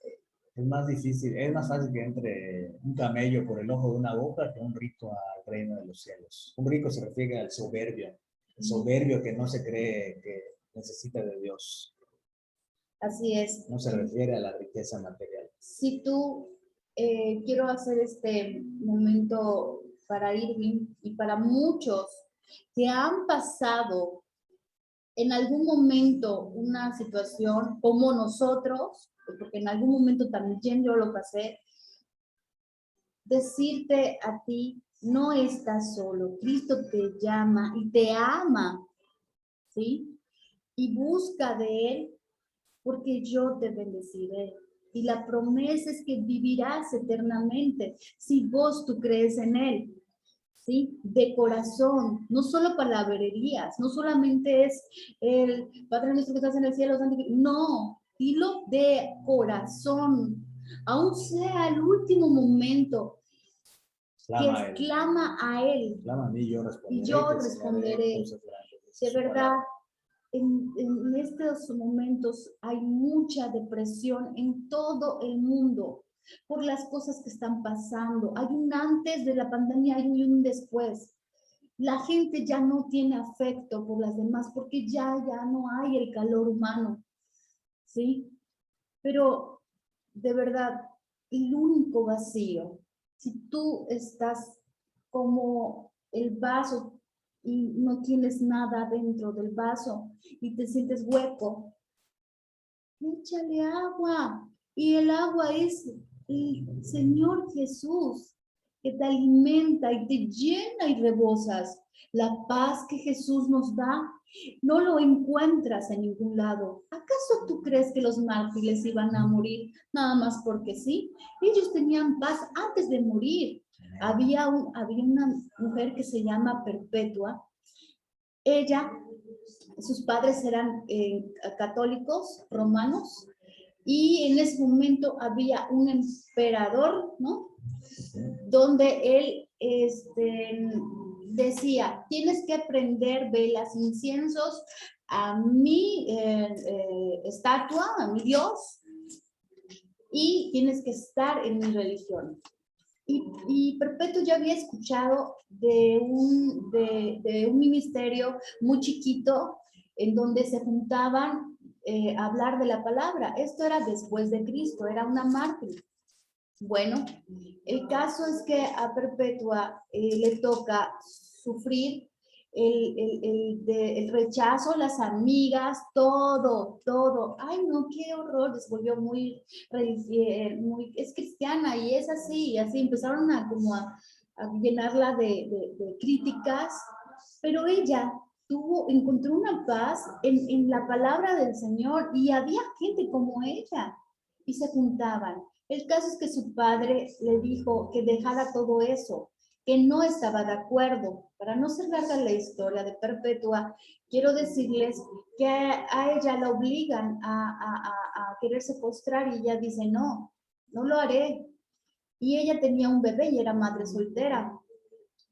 Es más difícil, es más fácil que entre un camello por el ojo de una aguja que un rico al reino de los cielos. Un rico se refiere al soberbio, el soberbio que no se cree que necesita de Dios. Así es. No se refiere a la riqueza material. Si tú, quiero hacer este momento para Irving y para muchos que han pasado en algún momento una situación como nosotros, porque en algún momento también yo lo pasé, decirte a ti, no estás solo, Cristo te llama y te ama, ¿sí? Y busca de Él, porque yo te bendeciré. Y la promesa es que vivirás eternamente si tú crees en Él. ¿Sí? De corazón, no solo palabrerías, no solamente es el Padre nuestro que estás en el cielo, no, dilo de corazón, aún sea el último momento. Clama a él. clama a Él. Clama a mí, yo responderé. Y yo te enseñaré responderé. cosas grandes de De su verdad, palabra. en estos momentos hay mucha depresión en todo el mundo por las cosas que están pasando. Hay un antes de la pandemia y un después. La gente ya no tiene afecto por las demás porque ya no hay el calor humano, ¿sí? Pero de verdad, el único vacío, si tú estás como el vaso y no tienes nada dentro del vaso y te sientes hueco, échale agua. Y el agua es el Señor Jesús que te alimenta y te llena y rebosas. La paz que Jesús nos da no lo encuentras en ningún lado. ¿Acaso tú crees que los mártires iban a morir nada más porque sí? Ellos tenían paz antes de morir. Había una mujer que se llama Perpetua. Ella, sus padres eran católicos romanos y en ese momento había un emperador, ¿no? Donde él decía, tienes que prender velas, inciensos a mi estatua, a mi Dios, y tienes que estar en mi religión. Y Perpetuo ya había escuchado de un ministerio muy chiquito en donde se juntaban a hablar de la palabra. Esto era después de Cristo, era una mártir. Bueno, el caso es que a Perpetua le toca sufrir el rechazo, las amigas, todo. Ay, no, qué horror, les volvió muy, es cristiana y es así, y así empezaron a llenarla de críticas, pero ella encontró una paz en la palabra del Señor y había gente como ella y se juntaban. El caso es que su padre le dijo que dejara todo eso, que no estaba de acuerdo. Para no ser larga la historia de Perpetua, quiero decirles que a ella la obligan a quererse postrar y ella dice, no lo haré. Y ella tenía un bebé y era madre soltera.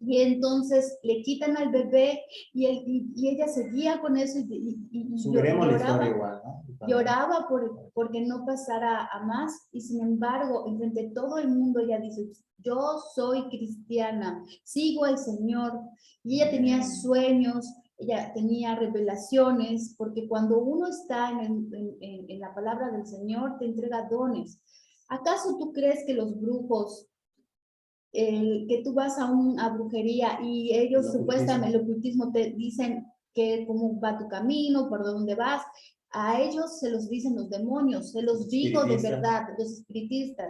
Y entonces le quitan al bebé y ella seguía con eso y Subiremos la historia igual, ¿no? Lloraba porque no pasara a más y sin embargo, enfrente de todo el mundo ella dice, yo soy cristiana, sigo al Señor. Y ella tenía sueños, ella tenía revelaciones, porque cuando uno está en la palabra del Señor te entrega dones. ¿Acaso tú crees que los brujos que tú vas a brujería y ellos supuestamente, el ocultismo te dicen que cómo va tu camino, por dónde vas? A ellos se los dicen los demonios, se los digo de verdad, los espiritistas.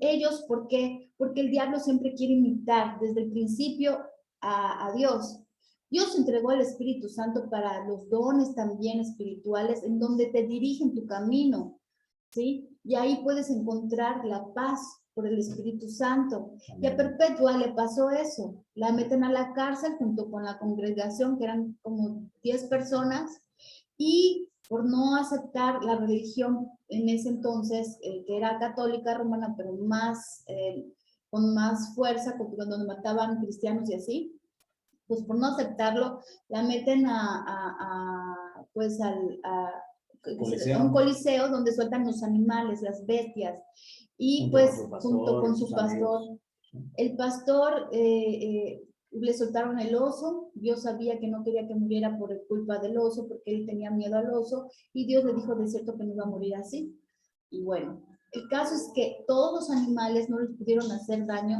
Ellos, ¿por qué? Porque el diablo siempre quiere imitar desde el principio a Dios. Dios entregó el Espíritu Santo para los dones también espirituales en donde te dirigen tu camino, ¿sí? Y ahí puedes encontrar la paz por el Espíritu Santo. Y a Perpetua le pasó eso. La meten a la cárcel junto con la congregación, que eran como 10 personas, y por no aceptar la religión en ese entonces, que era católica romana, pero con más fuerza, donde mataban cristianos y así, pues por no aceptarlo, la meten un coliseo donde sueltan los animales, las bestias, y pues junto con su pastor, el pastor le soltaron el oso. Dios sabía que no quería que muriera por culpa del oso, porque él tenía miedo al oso, y Dios le dijo de cierto que no iba a morir así. Y bueno, el caso es que todos los animales no les pudieron hacer daño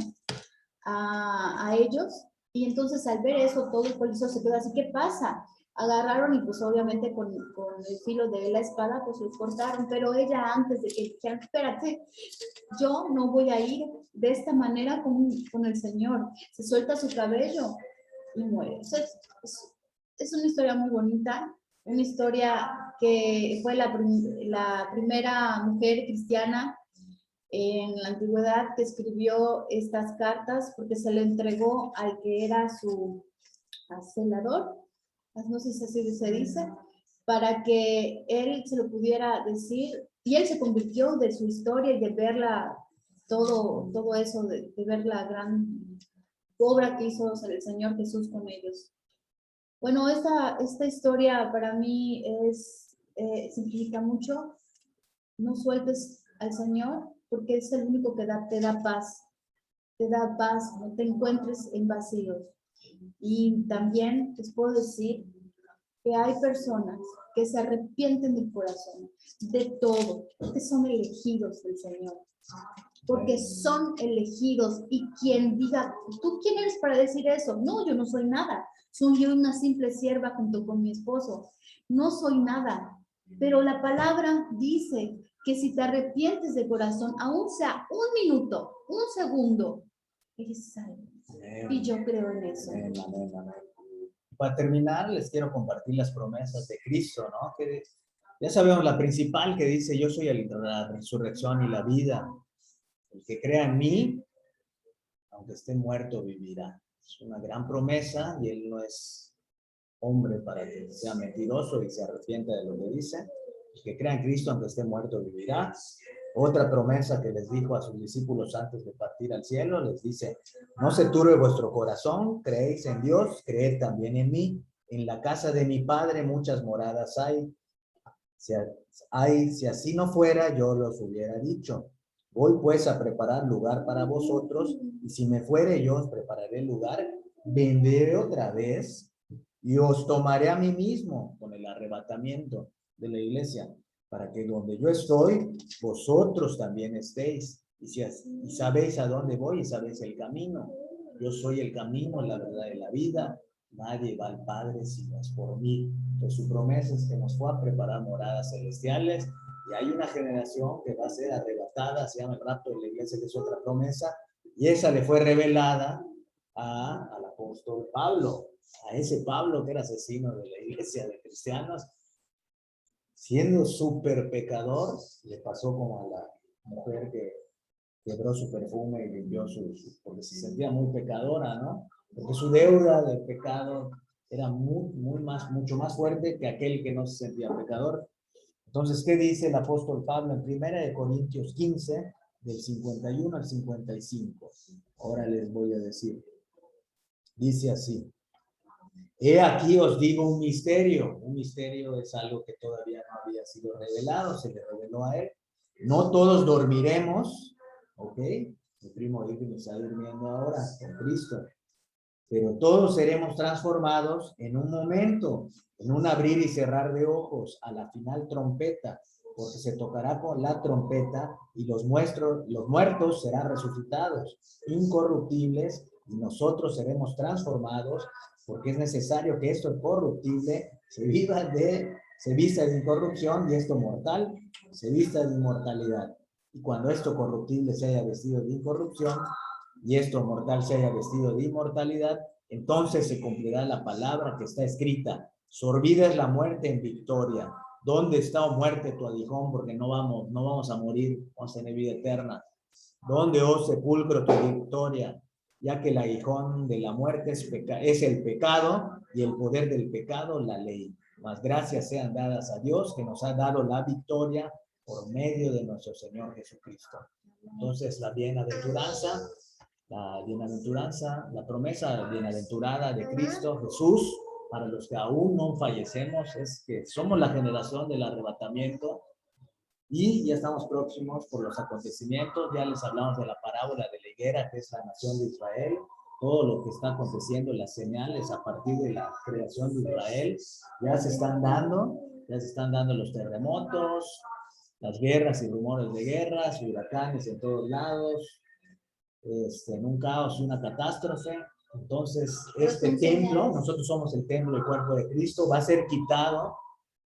a ellos, y entonces al ver eso, todo el coliseo se quedó así, ¿qué pasa? Agarraron y pues obviamente con el filo de la espada pues los cortaron, pero ella antes de que dijeran, espérate, yo no voy a ir de esta manera con el Señor, se suelta su cabello y muere. Es una historia muy bonita, una historia que fue la primera mujer cristiana en la antigüedad que escribió estas cartas, porque se le entregó al que era su celador, no sé si así se dice, para que él se lo pudiera decir, y él se convirtió de su historia y de verla, todo eso, de ver la gran obra que hizo el Señor Jesús con ellos. Bueno, esta historia para mí significa mucho. No sueltes al Señor porque es el único que te da paz. Te da paz, no te encuentres en vacíos. Y también les puedo decir que hay personas que se arrepienten del corazón, de todo, porque son elegidos del Señor. Porque son elegidos, y quien diga, ¿tú quién eres para decir eso? No, yo no soy nada. Soy yo una simple sierva junto con mi esposo. No soy nada. Pero la palabra dice que si te arrepientes de corazón, aún sea un minuto, un segundo, eres salvo. Y yo creo en eso. Amén, amén, amén. Para terminar, les quiero compartir las promesas de Cristo, ¿no? Que ya sabemos la principal que dice, yo soy la resurrección y la vida. El que crea en mí, aunque esté muerto, vivirá. Es una gran promesa y él no es hombre para que sea mentiroso y se arrepienta de lo que dice. El que crea en Cristo, aunque esté muerto, vivirá. Otra promesa que les dijo a sus discípulos antes de partir al cielo, les dice, no se turbe vuestro corazón, creéis en Dios, creed también en mí. En la casa de mi Padre muchas moradas hay. Si así no fuera, yo los hubiera dicho. Voy pues a preparar lugar para vosotros, y si me fuere yo os prepararé lugar, vendré otra vez y os tomaré a mí mismo con el arrebatamiento de la iglesia, para que donde yo estoy, vosotros también estéis. Y sabéis a dónde voy y sabéis el camino. Yo soy el camino, la verdad y la vida. Nadie va al Padre si no es por mí. Entonces su promesa es que nos fue a preparar moradas celestiales, y hay una generación que va a ser arrebatada, se llama el rapto de la iglesia, que es otra promesa, y esa le fue revelada al apóstol Pablo, a ese Pablo que era asesino de la iglesia de cristianos. Siendo súper pecador, le pasó como a la mujer que quebró su perfume y limpió porque se sentía muy pecadora, ¿no? Porque su deuda del pecado era mucho más fuerte que aquel que no se sentía pecador. Entonces, ¿qué dice el apóstol Pablo en 1 Corintios 15, del 51 al 55? Ahora les voy a decir. Dice así. He aquí os digo un misterio. Un misterio es algo que todavía no había sido revelado, se le reveló a él. No todos dormiremos, ¿ok? Mi primo Irving está durmiendo ahora con Cristo. Pero todos seremos transformados en un momento, en un abrir y cerrar de ojos, a la final trompeta, porque se tocará con la trompeta y los muertos serán resucitados, incorruptibles, y nosotros seremos transformados, porque es necesario que esto corruptible se vista de incorrupción, y esto mortal se vista de inmortalidad. Y cuando esto corruptible se haya vestido de incorrupción, y esto mortal se haya vestido de inmortalidad, entonces se cumplirá la palabra que está escrita: sorbida es la muerte en victoria. ¿Dónde está, oh muerte, tu aguijón? Porque no vamos a morir, vamos a tener vida eterna. ¿Dónde, oh sepulcro, tu victoria? Ya que el aguijón de la muerte es el pecado, y el poder del pecado la ley. Mas gracias sean dadas a Dios, que nos ha dado la victoria por medio de nuestro Señor Jesucristo. Entonces, la bienaventuranza, la promesa bienaventurada de Cristo Jesús, para los que aún no fallecemos, es que somos la generación del arrebatamiento, y ya estamos próximos por los acontecimientos. Ya les hablamos de la parábola de la higuera, que es la nación de Israel, todo lo que está aconteciendo, las señales a partir de la creación de Israel, ya se están dando los terremotos, las guerras y rumores de guerras, huracanes en todos lados, en un caos y una catástrofe. Entonces, este templo, nosotros somos el templo del cuerpo de Cristo, va a ser quitado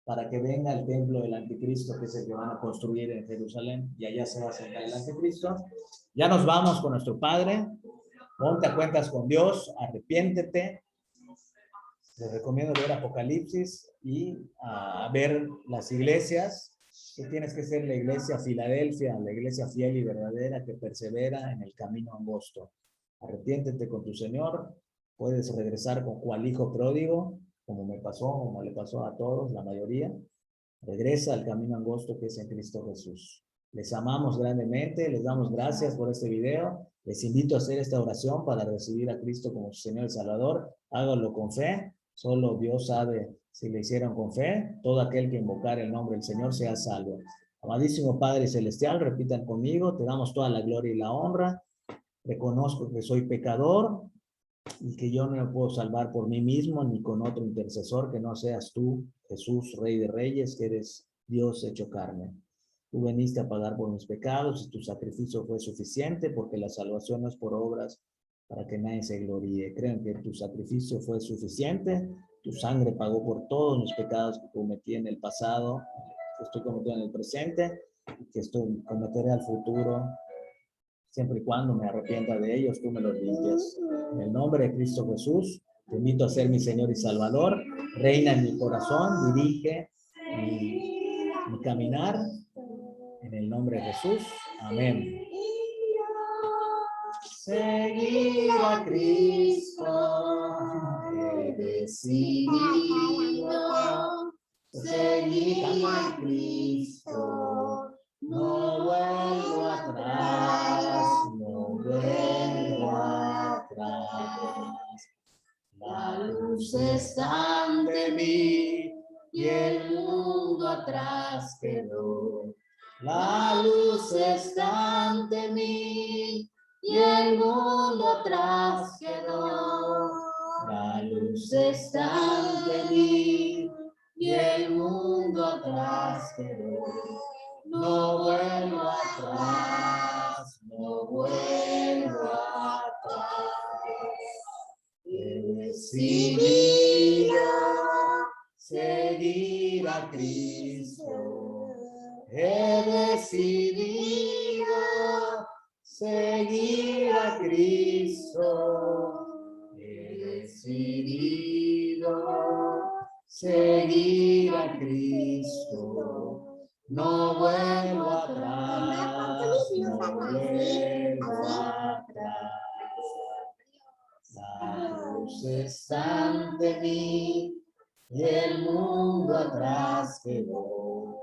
para que venga el templo del anticristo, que es el que van a construir en Jerusalén, y allá se va a sentar el anticristo. Ya nos vamos con nuestro Padre. Ponte a cuentas con Dios, arrepiéntete. Les recomiendo leer Apocalipsis y ver las iglesias. Que tienes que ser la iglesia Filadelfia, la iglesia fiel y verdadera que persevera en el camino angosto. Arrepiéntete con tu Señor. Puedes regresar con cual hijo pródigo, como le pasó a todos, la mayoría. Regresa al camino angosto que es en Cristo Jesús. Les amamos grandemente, les damos gracias por este video. Les invito a hacer esta oración para recibir a Cristo como su Señor y Salvador. Háganlo con fe. Solo Dios sabe si lo hicieron con fe. Todo aquel que invocar el nombre del Señor sea salvo. Amadísimo Padre Celestial, repitan conmigo, te damos toda la gloria y la honra. Reconozco que soy pecador y que yo no me puedo salvar por mí mismo ni con otro intercesor que no seas tú, Jesús, Rey de Reyes, que eres Dios hecho carne. Tú veniste a pagar por mis pecados y tu sacrificio fue suficiente porque la salvación no es por obras para que nadie se gloríe. Creo que tu sacrificio fue suficiente, tu sangre pagó por todos mis pecados que cometí en el pasado, que estoy cometiendo en el presente y que cometeré al futuro. Siempre y cuando me arrepienta de ellos, tú me los limpias. En el nombre de Cristo Jesús, te invito a ser mi Señor y Salvador. Reina en mi corazón, dirige mi caminar. En el nombre de Jesús. Amén. Seguir a Cristo. He decidido seguir a Cristo. No vuelvo atrás, no vuelvo atrás. La luz está ante mí y el mundo atrás quedó. La luz está ante mí y el mundo atrás quedó. La luz está ante mí y el mundo atrás quedó. No vuelvo atrás, no vuelvo atrás. He decidido seguir a Cristo. He decidido seguir a Cristo. He decidido seguir a Cristo. No vuelvo atrás, no vuelvo atrás. La luz está ante mí y el mundo atrás quedó.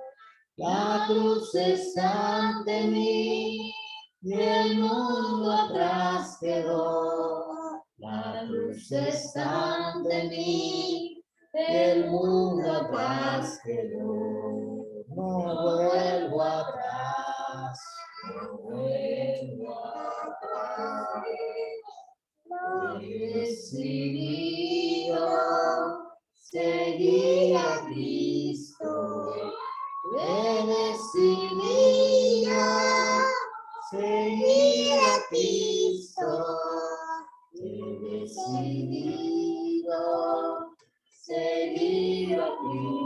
La cruz está ante mí y el mundo atrás quedó. La cruz está ante mí y el mundo atrás quedó. No vuelvo atrás, no vuelvo atrás. He decidido seguir a Cristo. He decidido seguir a Cristo. He decidido seguir a Cristo.